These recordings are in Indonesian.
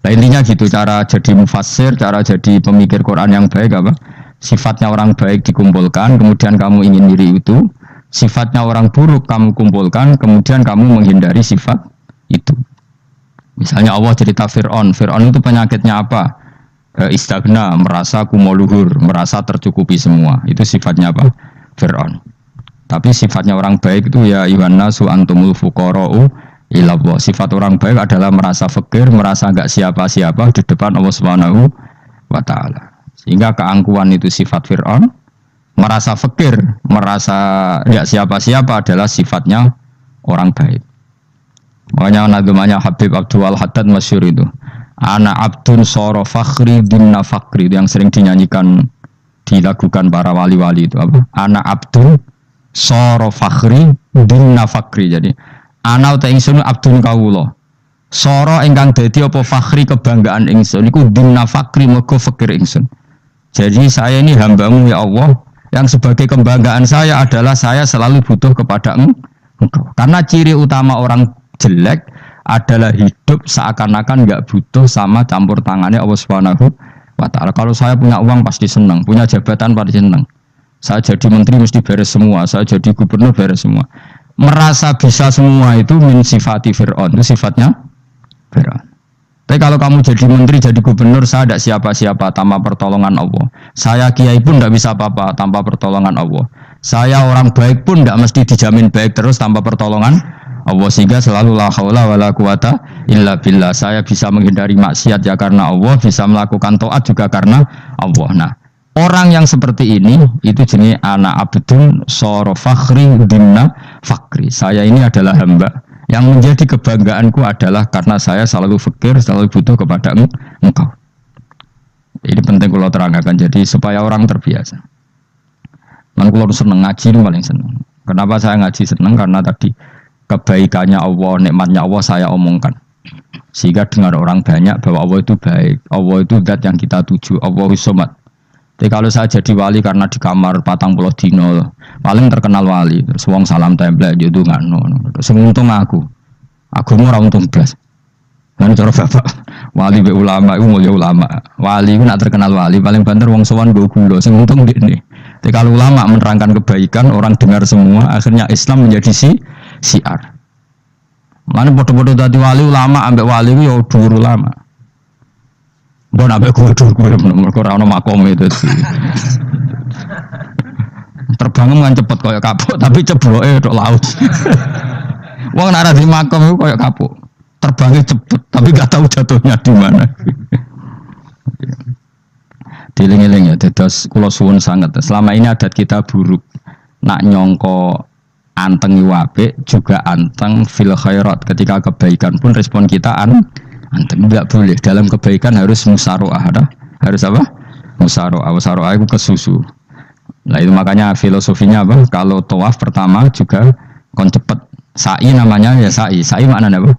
Nah, intinya gitu, cara jadi mufassir, cara jadi pemikir Quran yang baik apa? Sifatnya orang baik dikumpulkan, kemudian kamu ingin diri itu. Sifatnya orang buruk kamu kumpulkan, kemudian kamu menghindari sifat itu. Misalnya Allah cerita Fir'aun. Fir'aun itu penyakitnya apa? Istagna, merasa kumoluhur, merasa tercukupi semua. Itu sifatnya apa? Fir'aun. Tapi sifatnya orang baik itu ya Yuhanna su antumul fuqara'u ilallah. Sifat orang baik adalah merasa fakir, merasa enggak siapa-siapa di depan Allah Subhanahu wa taala. Sehingga keangkuhan itu sifat Fir'aun, merasa fakir, merasa enggak siapa-siapa adalah sifatnya orang baik. Makanya nadumanya Habib Abdul Haddad masyhur itu. Ana abdun soro fakhri dinna fakri, itu yang sering dinyanyikan, dilakukan para wali-wali itu apa? Ana abdun soro fakhri dinna fakri. Jadi ana uta ingsun abdun kawula. Soro ingkang dadi apa fakhri kebanggaan ingsun iku dinna fakri mergo fakir ingsun. Jadi saya ini hambamu ya Allah, yang sebagai kebanggaan saya adalah saya selalu butuh kepada Engkau. Karena ciri utama orang jelek adalah hidup seakan-akan enggak butuh sama campur tangannya Allah Subhanahu wa taala. Kalau saya punya uang pasti senang, punya jabatan pasti senang. Saya jadi menteri mesti beres semua, saya jadi gubernur beres semua. Merasa bisa semua itu min sifati Fir'aun, itu sifatnya Fir'aun. Tapi kalau kamu jadi menteri, jadi gubernur, saya tidak siapa-siapa tanpa pertolongan Allah. Saya kiai pun tidak bisa apa-apa tanpa pertolongan Allah. Saya orang baik pun tidak mesti dijamin baik terus tanpa pertolongan Allah. Sehingga selalu la haula wala quwata illa billah. Saya bisa menghindari maksiat ya karena Allah, bisa melakukan taat juga karena Allah. Nah, orang yang seperti ini itu jenis ana abdun soro fakhri dinna fakri. Saya ini adalah hamba yang menjadi kebanggaanku adalah karena saya selalu fakir, selalu butuh kepada Engkau. Ini penting kalau terangkan, jadi supaya orang terbiasa. Man kalau seneng ngaji itu paling seneng. Kenapa saya ngaji seneng? Karena tadi kebaikannya Allah, nikmatnya Allah saya omongkan. Sehingga dengar orang banyak bahwa Allah itu baik, Allah itu zat yang kita tuju, Allahus Somad. Jadi kalau saya jadi wali karena di kamar 40 dino, paling terkenal wali, terus wong salam template jadi ngono. Terus untung aku mau ora untung blas. Lan cara bapak wali be ulama iku mulya ulama. Wali iku nak terkenal wali paling banter wong sowan nggo gula, sing untung ndekne. Jadi kalau ulama menerangkan kebaikan, orang dengar semua, akhirnya Islam menjadi siar. Mana bodoh-bodoh tadi wali ulama ambek wali itu ya dhuwur ulama. Mbok ambek dhuwur mergo ora ono makome itu. Terbang kan cepet koyo kapuk tapi cebloke tok laut. Wong nek ora di makom iku koyo kapuk. Terbangnya cepet tapi gak tahu jatuhnya di mana. Dieling-eling ya, dados kula suwun sanget. Selama ini adat kita buruk. Nak nyongko anteng apik juga anteng fil khairat. Ketika kebaikan pun respon kita anteng, enggak boleh. Dalam kebaikan harus musaroah. Harus apa? Musaroah. Musaroah itu kesusu. Nah itu makanya filosofinya apa? Kalau tawaf pertama juga kon cepet. Sa'i namanya ya sa'i. Sa'i maknanya apa?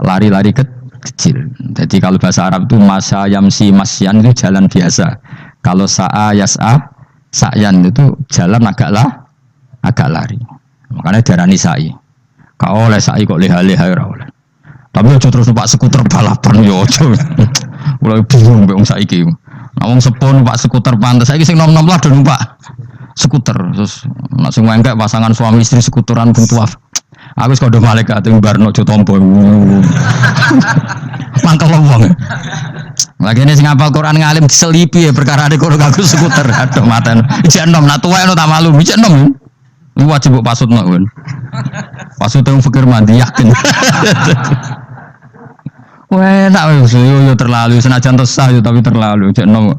Lari-lari kecil. Jadi kalau bahasa Arab itu masa yamsi masyan itu jalan biasa. Kalau sa'a yas'a sa'yan itu jalan agak lari. Makanya darani sa'i. Kau oleh sa'i kok leha-leha ora oleh. Tapi aja terus numpak skuter balapan yo aja. Mulai bingung mbek wong saiki. Nah wong sepo numpak skuter pantes. Saiki sing nom-nom lah do numpak skuter. Terus nek sing engkek pasangan suami istri skuteran pun tuaf. Aku wis kodho malaikat ing barno aja tampa. Mangkel wong. Lagi ini sing hafal Quran ngalim diselipi ya perkara ade kono aku skuter. Aduh maten. Ijek enom nak tuwek tak malu. Ijek enom. Ini wajib mbok pasutno kan. Pasute wong fikir mandi yakin. Wah, enak yo terlalu senajan sah yo tapi terlalu ijek enom.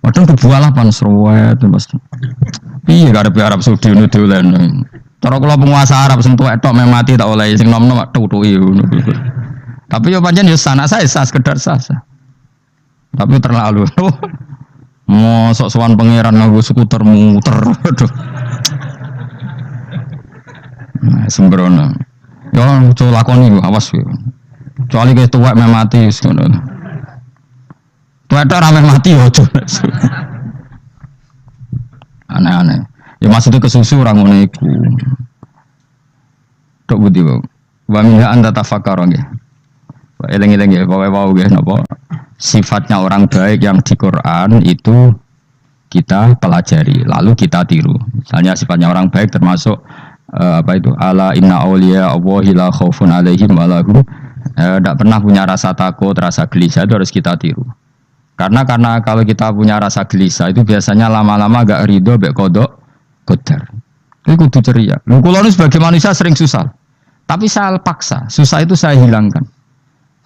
Padahal kebualah pan seruet pasti. Piye karep Arab Saudi ngono dolen. Cara kula penguasa Arab sing tuwek tok mati tak oleh sing nom-nom tutuki ngono. Tapi yo pancen yo sanak saya sah sekedar sah. Tapi terlalu. Mosok sowan pangeran nganggo skuter muter. Aduh. Nah, sembrono. Yo coba lakoni awas yo. Kecuali ke tuwek mati wis ngono. Tuwek tok rame mati yo aja. Aneh-aneh. Ya maksudnya kesusu orang ngono iku. Tok budi wae. Wa minha anta tafakkara nggih. Eleng-eleng ya, pokoknya mau guys, napa? Sifatnya orang baik yang di Quran itu kita pelajari, lalu kita tiru. Misalnya sifatnya orang baik termasuk apa itu? Ala inna auliya Allahi la khaufun alaihim wa lahum tidak pernah punya rasa takut, rasa gelisah, itu harus kita tiru. Karena kalau kita punya rasa gelisah itu biasanya lama-lama agak ridho, bek kodok, kodar. Itu kudu ceria. Lu kalau sebagai manusia sering susah, tapi saya paksa, susah itu saya hilangkan.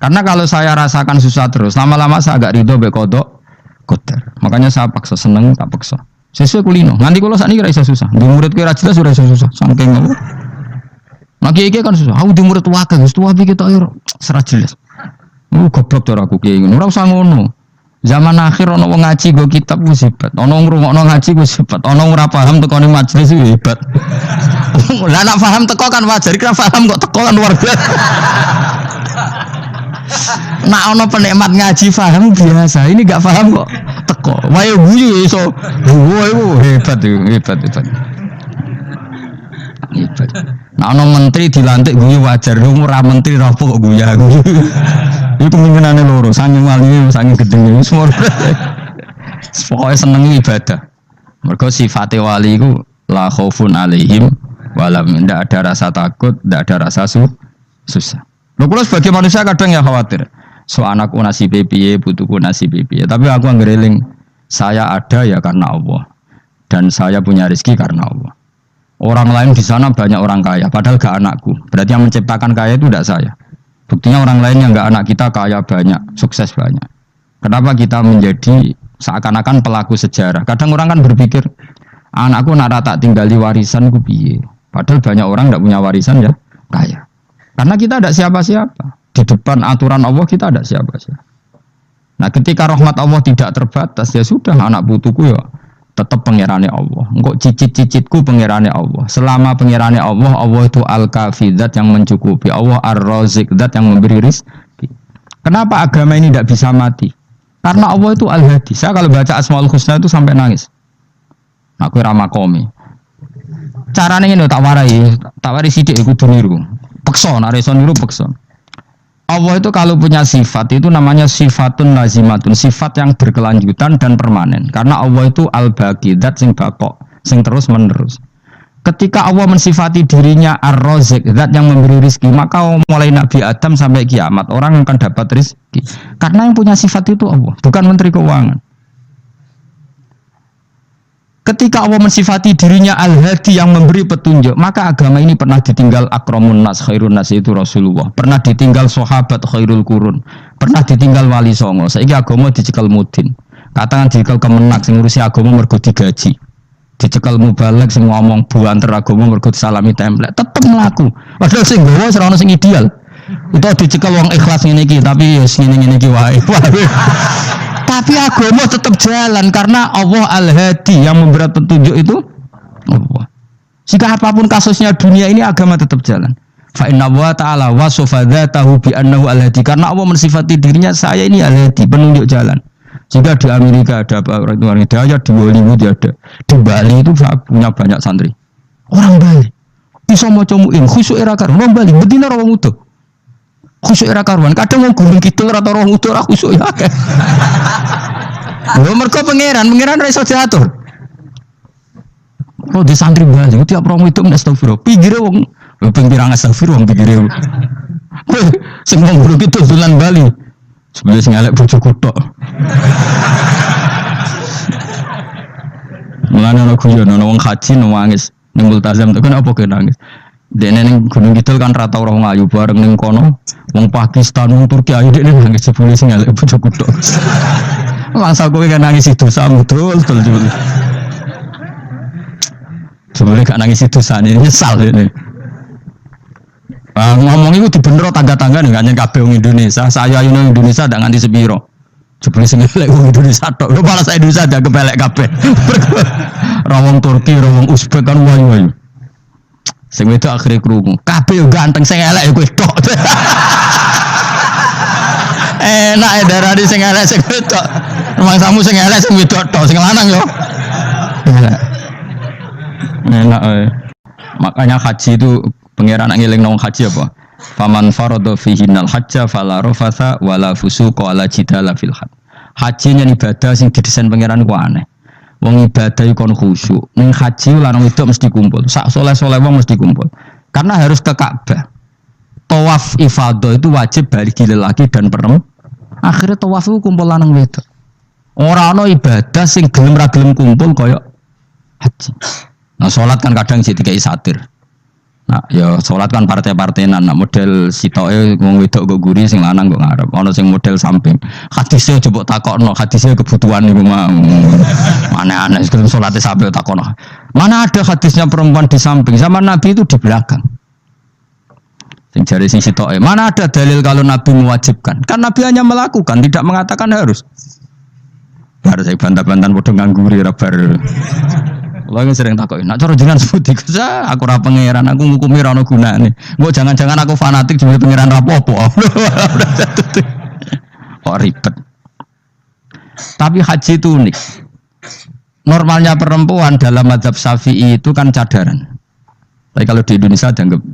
Karena kalau saya rasakan susah terus, lama-lama saya agak ridho bekodok kotor. Makanya saya paksa seneng, tak paksa. Sesuai kulino. Nanti kalau saat ini kira bisa susah. Di murid kira jelas sudah susah. Sangking apa? Nah kiai kan susah. Aku di murid wakil, tua kita ayo serat jelas. Goblok cara aku kiai ngono. Ora usah ngono. Zaman akhir ono wong ngaji go kitab wis hebat. Ono ngrungokno ngaji wis hebat. Ono ora paham tekone majelis wis hebat. Lah nek paham teko kan wajar, kira paham kok teko kan luar biasa. Nak ono penikmat ngaji paham biasa, ini gak paham kok teko. Wae guyu iso. Hebat. Nak ono menteri dilantik guyu wajar, ora menteri ora kok guyu. Iku pemimpinane loro, sange wali, sange gedeng wis semua. Pokoke seneng ibadah. Mergo sifate wali iku la khaufun alaihim walam, ndak ada rasa takut, ndak ada rasa susah. Lho kula sebagai manusia kadang ya khawatir. So anakku nasib piye, putuku nasib piye. Tapi aku anggereling saya ada ya karena Allah. Dan saya punya rezeki karena Allah. Orang lain di sana banyak orang kaya, padahal gak anakku. Berarti yang menciptakan kaya itu tidak saya. Buktinya orang lain yang gak anak kita kaya banyak, sukses banyak. Kenapa kita menjadi seakan-akan pelaku sejarah? Kadang orang kan berpikir, anakku nak tak tinggali warisan ku piye. Padahal banyak orang tidak punya warisan ya kaya. Karena kita tidak siapa-siapa. Di depan aturan Allah kita tidak siapa-siapa. Nah ketika rahmat Allah tidak terbatas, ya sudah anak putuku ya tetap pengirannya Allah. Engkau cicit-cicitku pengirannya Allah. Selama pengirannya Allah, Allah itu al-kafi, zat yang mencukupi. Allah ar-razik, zat yang memberi rizki. Kenapa agama ini tidak bisa mati? Karena Allah itu al-hadi. Saya kalau baca Asmaul Husna itu sampai nangis. Aku ramakomi. Caranya ini tak warai sidik ikut niru. Pekso, nareson niru pekso. Allah itu kalau punya sifat itu namanya sifatun lazimatun, sifat yang berkelanjutan dan permanen. Karena Allah itu al-baqi, zat sing bakok, sing terus menerus. Ketika Allah mensifati dirinya ar-razik, zat yang memberi rizki, maka mulai Nabi Adam sampai kiamat orang akan dapat rizki. Karena yang punya sifat itu Allah, bukan Menteri Keuangan. Ketika Allah mensifati dirinya al-hadi yang memberi petunjuk, maka agama ini pernah ditinggal akramun nas, khairun nas itu Rasulullah. Pernah ditinggal sahabat khairul qurun. Pernah ditinggal wali songo. Saiki agama dicekel mudin. Katakan dicekel kemenak sing ngurusi agama mergo digaji. Dicekel mubalek sing ngomong buanter agama mergo disalami template. Tetep mlaku. Padahal sing gowo ora ono sing ideal. Itu dicekel wong ikhlas ngene iki, tapi ya ngene-ngene iki wae. Tapi agama tetap jalan karena Allah al-hadi yang memberi petunjuk itu Allah. Jika apapun kasusnya dunia ini agama tetap jalan. Fa inna wa ta'ala wasafa dzatahu bi annahu al-hadi, karena Allah mensifati dirinya saya ini al-hadi, penunjuk jalan. Jika di Amerika ada orang hidayah, di Hollywood ada, di Bali itu punya banyak santri. Orang Bali bisa maca muin khusuk era karo orang Bali betina orang utuh. Khusuk era karuan, kadang mau gunung kidul atau roh utuh ora khusuk ya akeh. Lho mergo pangeran ra iso diatur. Oh di santri Bali tiap roh itu astagfirullah. Pinggire wong pinggiran astagfirullah wong pinggire. Sing wong gunung kidul dolan Bali. Sebelah sing elek bojoku tok. Mulane ana guyon ana wong haji nangis ning multazam itu kan apa nangis. Dene ning Gunung Kidul kan rata orang ngayu bareng ning kono. Wong Pakistan, wong Turki ayu dene nangis jebule sing elek bojoku tok. Masa kowe kan nangis itu sama betul. Jebule gak nangis itu sane nyesal ini. Ngomong itu dibener tangga-tangga nih kan kabeh wong Indonesia. Saya ning Indonesia ndak nganti sepiro. Jebule sing elek wong Indonesia tok. Lho malah saya Indonesia ndak kepelek kabeh. Ra wong Turki, ra wong Uzbek kan wayu-wayu. Sing wedok akhire krungu. Kabeh yo ganteng sing elek yo kowe tok. Enak darani sing elek sing wedok. Rumangsamu sing elek sing wedok tok, sing lanang yo. Enak. Makanya haji itu pangeran ngeling nang haji apa? Faman farada fihinnal hajja fala rafatha wala fusuqa wala jidala fil hajj. Haji yen ibadah sing didesain pangeran ku aneh. Wong ibadah iku kon khusyuk. Ning haji lanang wedok mesti kumpul. Sak soleh-soleh wong mesti kumpul. Karena harus ke Ka'bah. Tawaf ifadah itu wajib bagi lelaki dan perempuan. Akhirnya tawaf itu kumpul lanang wedok. Ora ana ibadah sing gelem ra gelem kumpul kaya haji. Nah, salat kan kadang sih dikai satir. Nah, ya salat kan partai-partainan, nah model sitoke wong wedok go guri sing lanang go ngarep. Ana sing model samping. Hadise coba takokno, hadise kebutuhan niku mah. Mana aneh sekali salate sampai takokno. Mana ada hadisnya perempuan di samping, sama Nabi itu di belakang. Sing jare sing sitoke, mana ada dalil kalau Nabi mewajibkan? Kan Nabi hanya melakukan, tidak mengatakan harus. Harus saya bantah-bantahan padha ngangguri ra bar. Lagi sering takoki, nak cara jenengan sebuti kusa, aku ora pangeran, aku ngukumi ora ono gunane. Mbok jangan-jangan aku fanatik jebule pangeran ra apa-apa. Kok ribet. Tapi haji itu unik. Normalnya perempuan dalam mazhab Syafi'i itu kan cadaran. Tapi kalau di Indonesia dianggap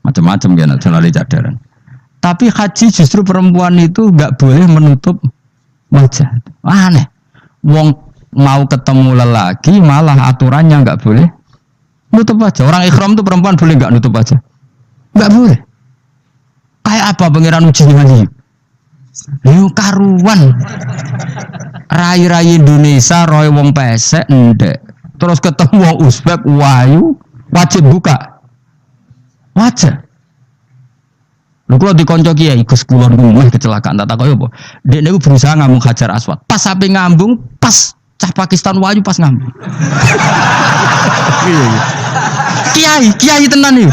macam-macam kan, selalu cadaran. Tapi haji justru perempuan itu enggak boleh menutup wajah. Aneh. Wong mau ketemu lelaki malah aturannya nggak boleh nutup wajah. Orang ikhram tuh perempuan boleh nggak nutup wajah? Nggak boleh. Kayak apa pangeran uji nyali? Yo karuan. Rai-rai Indonesia roy wong pesek ndek. Terus ketemu wong Uzbek wayu wajib buka wajah. Lho kula dikonco kiai Gus kula niku kecelakaan tak takoki apa. Dek niku berusaha ngambung Hajar Aswad. Pas sampe ngambung pas cah Pakistan wayu pas ngambung. Kiai tenan iki.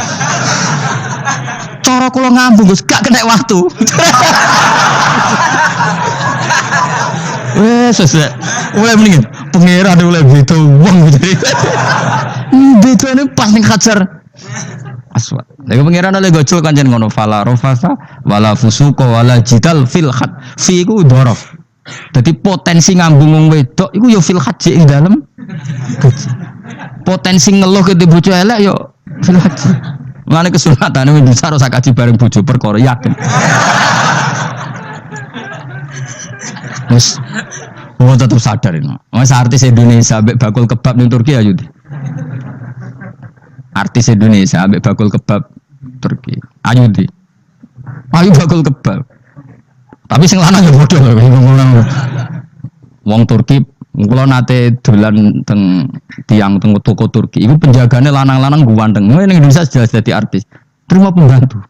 Cara kula ngambung Gus gak kena waktu. Wes oleh mendingin pangeran oleh beda wong jadi. Bedane pas ning Hajar Aswad. Lagi pangeran oleh gocul kanjen ngono fala rofasa wala fusuqa wala jidal fil had. Fi iku dhorof. Jadi potensi ngambung wong wedok iku ya fil haji ing dalem. Potensi ngeluh ke bojo elek ya fil haji. Mane kesunatane wis bisa ora kaji bareng bojo perkara yakin. Wes wong tetep sadar ini. Wes artis Indonesia ambek bakul kebab ning Turki ayo. Artis Indonesia ambek bakul kebab Turki. Ayo di. Ayo bakul kebab. Tapi sing lanang ya bodoh lho. Wong Turki, kula nate dolan teng tiang teng toko Turki. Iku penjagane lanang-lanang guwanteng. Ning Indonesia jelas dadi artis. Terima pembantu.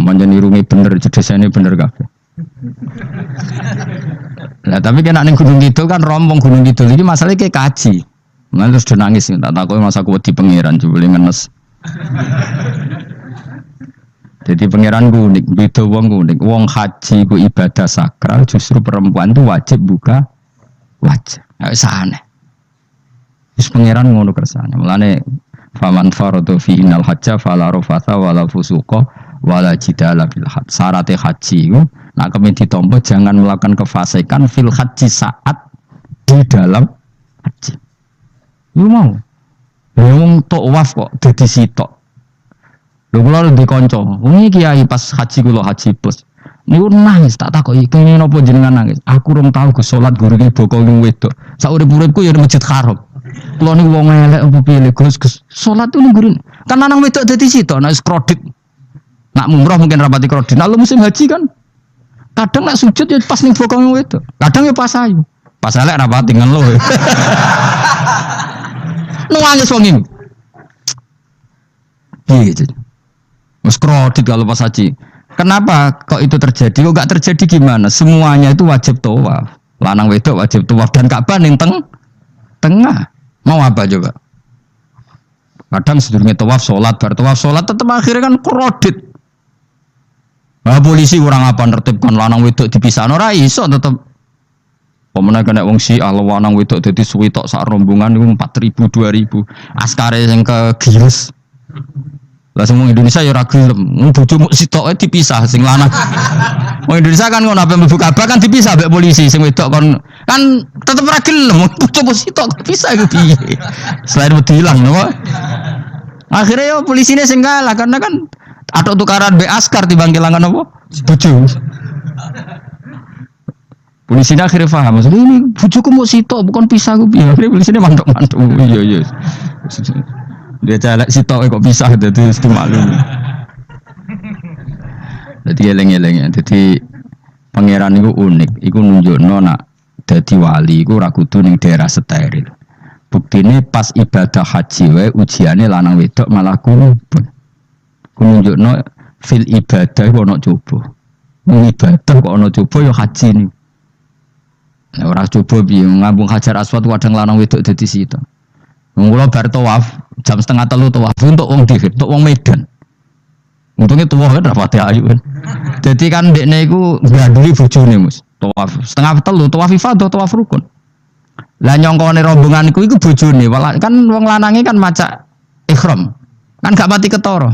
Manjen irunge bener, jedesane bener kabeh. Lah tapi kena ning Gunung Kidul kan rombong Gunung Kidul iki masalahnya kayak kaji. Nah terus dia nangis, tak tahu masa aku di pangeran jebule ngenes. Jadi pangeran ku unik, beda wong ku unik. Wong haji ku ibadah sakral, justru perempuan itu wajib buka wajah. Nggak aneh. Terus pangeran ngono kersane. Mulane faman faradu fi innal hajja fala rafatha wala fusuqa wala jidala fil hajj. Syarat haji ku nak kemen ditampa jangan melakukan kefasikan fil haji saat di dalam haji. Lu mau? Wong tok waf kok dadi sitok. Lho kula ndek kanca, wingi kiai pas haji kula haji plus. Niku nangis tak takoki, kene napa jenengan nangis? Aku rong tau Gus salat gurune boko ning wedok. Sak urip-uripku ya Masjid Haram. Kula niku wong elek apa piye Gus salat ning gurune. Kan lanang wedok dadi sitok nek kredit. Nak umroh mungkin rapati kredit. Nek musim haji kan kadang nek sujud ya pas ning boko ning wedok. Kadang ya pas ayu. Pas elek rapati ngeluh. Nangis wong iki. Piye gitu. Mas kredit kalau pas haji. Kenapa kok itu terjadi? Kok gak terjadi gimana? Semuanya itu wajib tawaf. Lanang wedok wajib tawaf dan Ka'bah ning tengah. Mau apa coba? Kadang sedurunge tawaf salat, bar tawaf salat tetep akhirnya kan kredit. Nah, polisi kurang apa nertibkan lanang wedok dipisahno ora iso tetep. Pemene kena wong Syiah lanang wedok dadi suwi tok sak rombongan niku 4.000 2.000. Askare sing kegiles. Lah semua Indonesia ya ora gelem. Bojomu sitoke dipisah sing lanang. Wong Indonesia kan ngono ape mlebu Ka'bah kan dipisah mbek polisi sing wedok kon kan tetep ora gelem. Bojomu sitok dipisah iku piye? Selain wedi ilang napa? Akhirnya ya polisine sing kalah karena kan Atau tukaran be askar timbang kelangan apa? Bojo. Polisi akhirnya paham, maksudnya ini bojoku mau sitok bukan pisah aku piye. Akhirnya polisinya mantuk-mantuk. Iya. Dia celek sitok kok pisah dadi mesti maklum. Dadi eleng-eleng. Dadi pangeran itu unik, iku nunjukno nak dadi wali iku ora kudu ning daerah steril. Buktine pas ibadah haji wae ujiane lanang wedok malah kurubun. Ku nunjukno fil ibadah kok ana coba. Ning ibadah kok ana coba ya haji ni. Nek ora coba piye ngambung Hajar Aswad kadang lanang wedok dadi sita. Mula bar tawaf jam 2:30 tawaf untuk wong dhewe, untuk wong Medan. Untungnya tuwa kan rapati ayu kan. Jadi kan dekne iku nganduli bojone Mus. Tawaf 2:30 tawaf ifadah tawaf rukun. Lah nyongkone rombongan iku bojone, kan wong lanange kan macak ihram. Kan gak pati ketara.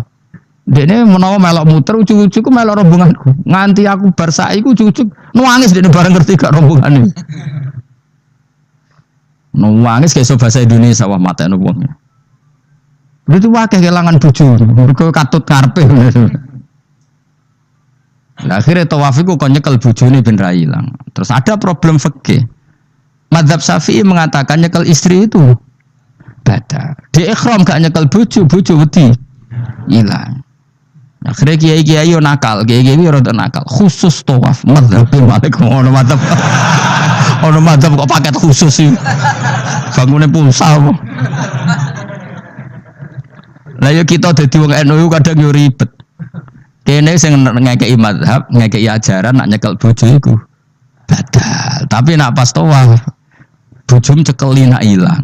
Dekne menawa melok muter ujug-ujug ku melok rombonganku. Nganti aku bar saiki ujug-ujug nangis dekne bareng ngerti gak rombongane. Nangis kayak bahasa Indonesia wah matene wong. Itu wakil kehilangan bojo, mergo katut karepe. Lah akhire tawaf iku kon nyekel bojone ben ra ilang. Terus ada problem fikih. Mazhab Syafi'i mengatakan nyekel istri itu batal. Di ihram gak nyekel bojo wedi ilang. Akhirnya kiai-kiai yo nakal, kiai-kiai yo rada nakal. Khusus tawaf mazhab Malik ono mazhab. Ono mazhab kok paket khusus sih. Bangune pulsa apa? Lah yo kita dadi wong NU kadang yo ribet. Kene sing ngekeki mazhab, ngekeki ajaran nak nyekel bojo iku batal. Tapi nak pas tawaf bojom cekeli nak ilang.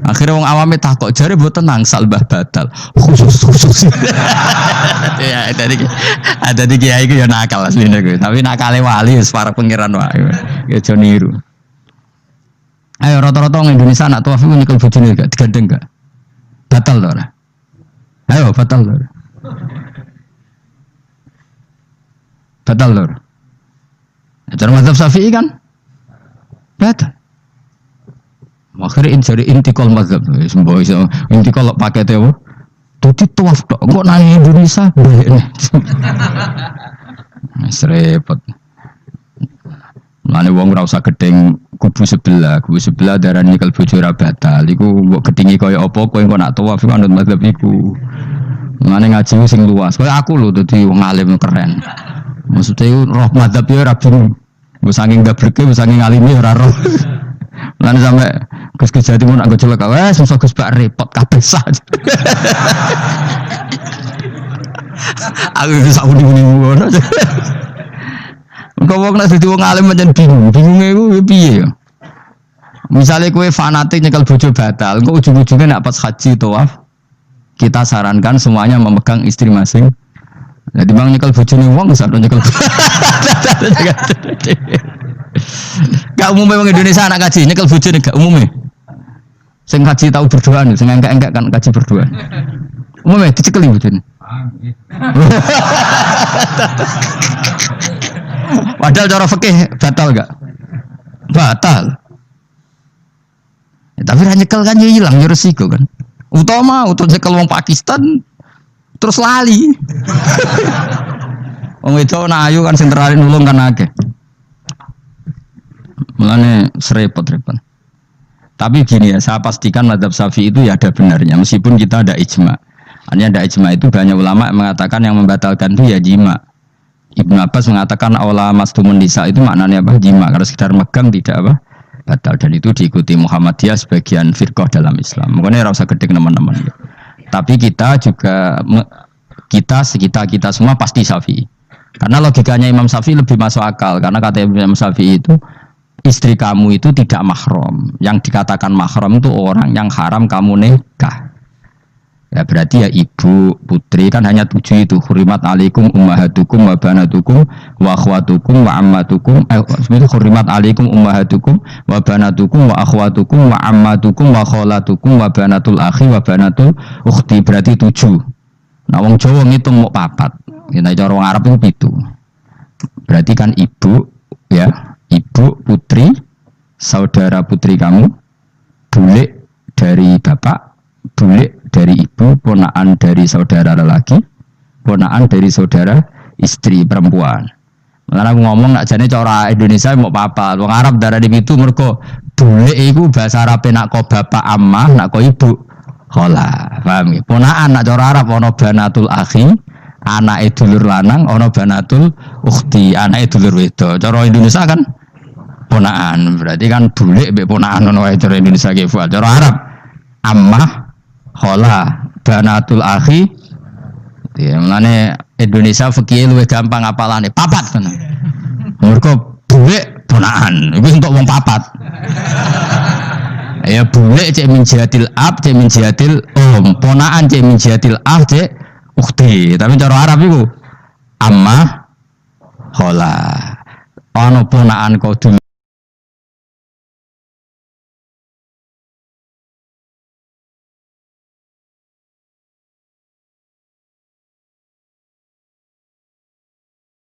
Akhirnya wong awame takok jare mboten nangsal mbah batal. Khusus. Ya ada di kiai iku yo nakal asline kuwi. Tapi nakale wali wis para pangeran wae. Ya aja niru. Ayo rata-rata wong Indonesia nak tawaf iku nyekel bojone gak digandeng gak? Batal to ora? Ayo batal lor. Batal lor. Cara mazhab Syafi'i kan batal. Akhirnya jadi intikal mazhab. Semboh iso intikal pakai tewo. Dadi tawaf tok kok nang Indonesia bae. Repot. Mane wong ora usah gedeng kubu sebelah darah nikel bojo ora batal. Iku mbok gedingi kaya apa kowe engko nak tawaf iku anut mazhab iku. Mane ngaji sing luas. Kaya aku lho dadi wong alim keren. Maksudnya iku roh mazhab ya ora bingung. Wis saking gableke, wis saking alime ora roh. Lan sampe Gus Jati mun anggo celaka wes susah Gus Bak repot kabeh saja. Aku wis aku ngono. Kau wong nek dadi wong alim pancen bingung. Bingunge iku piye ya? Misale kowe fanatik nyekel bojo batal, engko ujug-ujuge nek pas haji tawaf, kita sarankan semuanya memegang istri masing. Jadi bang nyekel bojone wong sampe nyekel. Gak umumnya wong Indonesia anak kaji nyekel bojone gak umumnya. Sing kaji tahu berdoa nih, sing enggak kan kaji berdoa. Umumnya dicekeli bojone. Padahal cara fikih batal gak? Batal. Ya, tapi nyekel kan ya hilang ya resiko kan. Utama nyekel wong Pakistan terus lali. Wong itu ayu kan sing terali nulung kan akeh. Mulane repot-repot. Tapi gini ya, saya pastikan mazhab Syafi'i itu ya ada benarnya meskipun kita ada ijma. Hanya ada ijma itu banyak ulama yang mengatakan yang membatalkan itu ya jima. Ibnu Abbas mengatakan awla mastumun nisa itu maknanya apa? Jima. Kalau sekedar megang tidak apa? Batal. Dan itu diikuti Muhammadiyah sebagian firqah dalam Islam. Makanya rasa gede teman-teman. Tapi kita juga kita semua pasti Syafi'i. Karena logikanya Imam Syafi'i lebih masuk akal. Karena kata Imam Syafi'i itu istri kamu itu tidak mahram. Yang dikatakan mahram itu orang yang haram kamu nikah. Ya berarti ya ibu, putri kan hanya 7 itu. Hurimat alaikum ummahatukum wa banatukum wa akhwatukum wa ammatukum. Sebenarnya hurimat alaikum ummahatukum wa banatukum wa akhwatukum wa ammatukum wa kholatukum wa banatul akhi wa banatul ukhti. Berarti 7. Nah wong Jawa ngitung mau 4. Nah cara orang Arab itu 7. Berarti kan ibu, ya ibu, putri, saudara putri kamu, bule dari bapak, bule dari ibu, ponakan dari saudara lelaki, ponaan dari saudara istri perempuan. Karena aku ngomong nak jane cara Indonesia mau apa? Wong Arab darah di itu mergo bule iku bahasa Arab nak ko bapak ammah, nak ko ibu khola. Paham ya? Ponaan nak cara Arab ana banatul akhi, anake dulur lanang, ana banatul ukhti, anake dulur wedok. Cara Indonesia kan ponaan. Berarti kan bule mbek ponaan ono wae cara Indonesia ki. Cara Arab ammah, khola, banatul akhi. Ya, mulane Indonesia fikih luwih gampang apalane papat kan. Mergo bule ponaan, iku entuk wong papat. Ya bule cek min jihatil ab, cek min jihatil ponaan cek min jihatil ah, cek ukhti. Tapi cara Arab iku amma khola. Ana ponaan kau